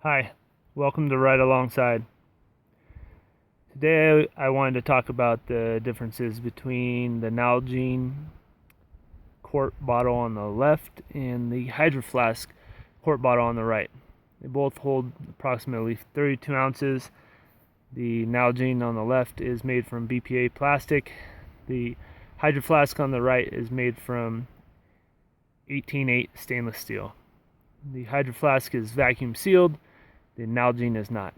Hi, welcome to Ride Alongside. Today I wanted to talk about the differences between the Nalgene quart bottle on the left and the Hydro Flask quart bottle on the right. They both hold approximately 32 ounces. The Nalgene on the left is made from BPA plastic. The Hydro Flask on the right is made from 18-8 stainless steel. The Hydro Flask is vacuum sealed. The Nalgene is not.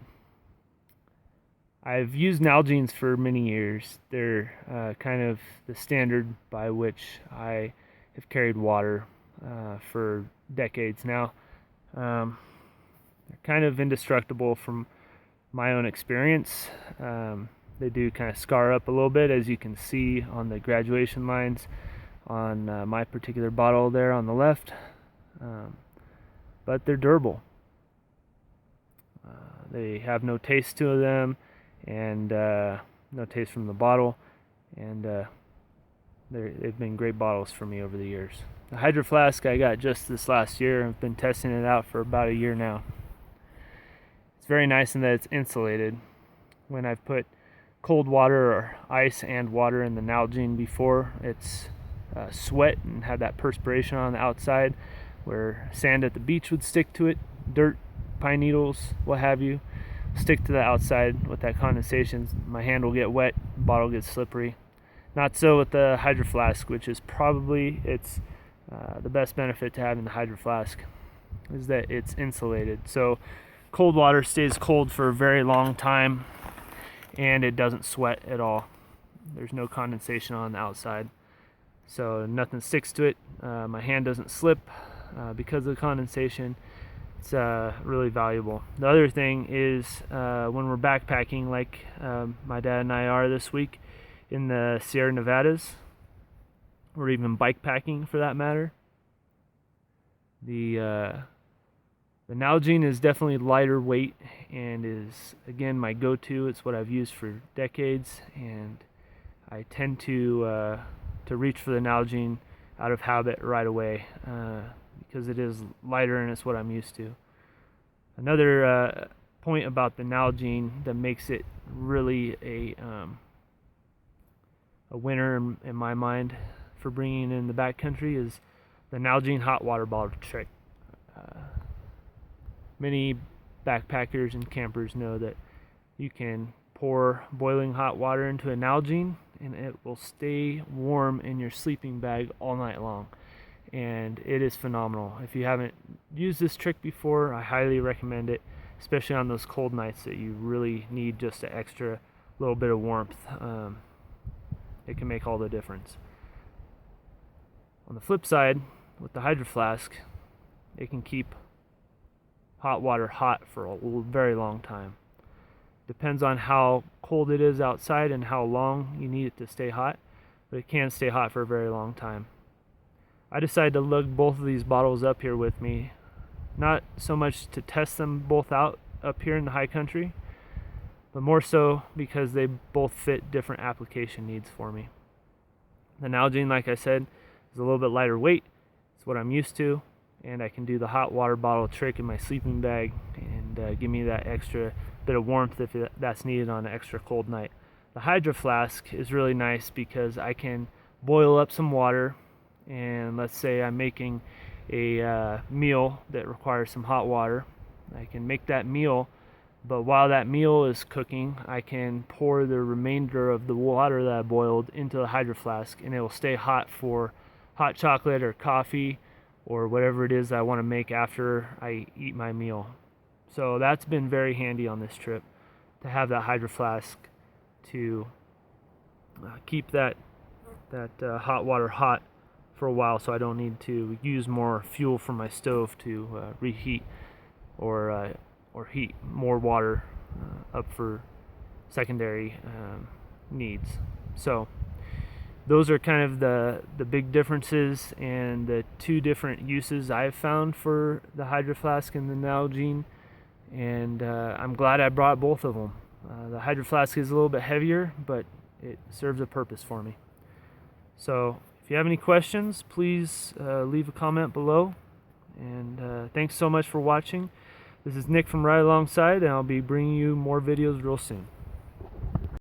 I've used Nalgenes for many years. They're kind of the standard by which I have carried water for decades now. They're kind of indestructible from my own experience. They do kind of scar up a little bit, as you can see on the graduation lines on my particular bottle there on the left. But they're durable. They have no taste to them, and no taste from the bottle, and they've been great bottles for me over the years. The Hydro Flask I got just this last year. I've been testing it out for about a year now. It's very nice in that it's insulated. When I've put cold water or ice and water in the Nalgene before, it's sweat and had that perspiration on the outside where sand at the beach would stick to it, dirt, pine needles, what have you, stick to the outside with that condensation. My hand will get wet, bottle gets slippery. Not so with the Hydro Flask, which is probably the best benefit to having the Hydro Flask is that it's insulated. So cold water stays cold for a very long time, and it doesn't sweat at all. There's no condensation on the outside, so nothing sticks to it. My hand doesn't slip because of the condensation. It's really valuable. The other thing is when we're backpacking, like my dad and I are this week in the Sierra Nevadas, or even bikepacking for that matter, the Nalgene is definitely lighter weight and is, again, my go-to. It's what I've used for decades, and I tend to reach for the Nalgene out of habit right away. Because it is lighter and it's what I'm used to. Another point about the Nalgene that makes it really a winner in my mind for bringing in the backcountry is the Nalgene Hot Water Bottle trick. Many backpackers and campers know that you can pour boiling hot water into a Nalgene and it will stay warm in your sleeping bag all night long. And it is phenomenal. If you haven't used this trick before, I highly recommend it, especially on those cold nights that you really need just an extra little bit of warmth. It can make all the difference. On the flip side, with the Hydro Flask, it can keep hot water hot for a very long time. Depends on how cold it is outside and how long you need it to stay hot, but it can stay hot for a very long time. I decided to lug both of these bottles up here with me, not so much to test them both out up here in the high country, but more so because they both fit different application needs for me. The Nalgene, like I said, is a little bit lighter weight. It's what I'm used to, and I can do the hot water bottle trick in my sleeping bag and give me that extra bit of warmth if that's needed on an extra cold night. The Hydro Flask is really nice because I can boil up some water, and let's say I'm making a meal that requires some hot water. I can make that meal, but while that meal is cooking, I can pour the remainder of the water that I boiled into the Hydro Flask, and it will stay hot for hot chocolate or coffee or whatever it is I want to make after I eat my meal. So that's been very handy on this trip, to have that Hydro Flask to keep that hot water hot for a while, so I don't need to use more fuel from my stove to reheat or heat more water up for secondary needs. So those are kind of the big differences and the two different uses I've found for the Hydro Flask and the Nalgene, and I'm glad I brought both of them. The Hydro Flask is a little bit heavier, but it serves a purpose for me. So if you have any questions, please leave a comment below. And thanks so much for watching. This is Nick from Right Alongside, and I'll be bringing you more videos real soon.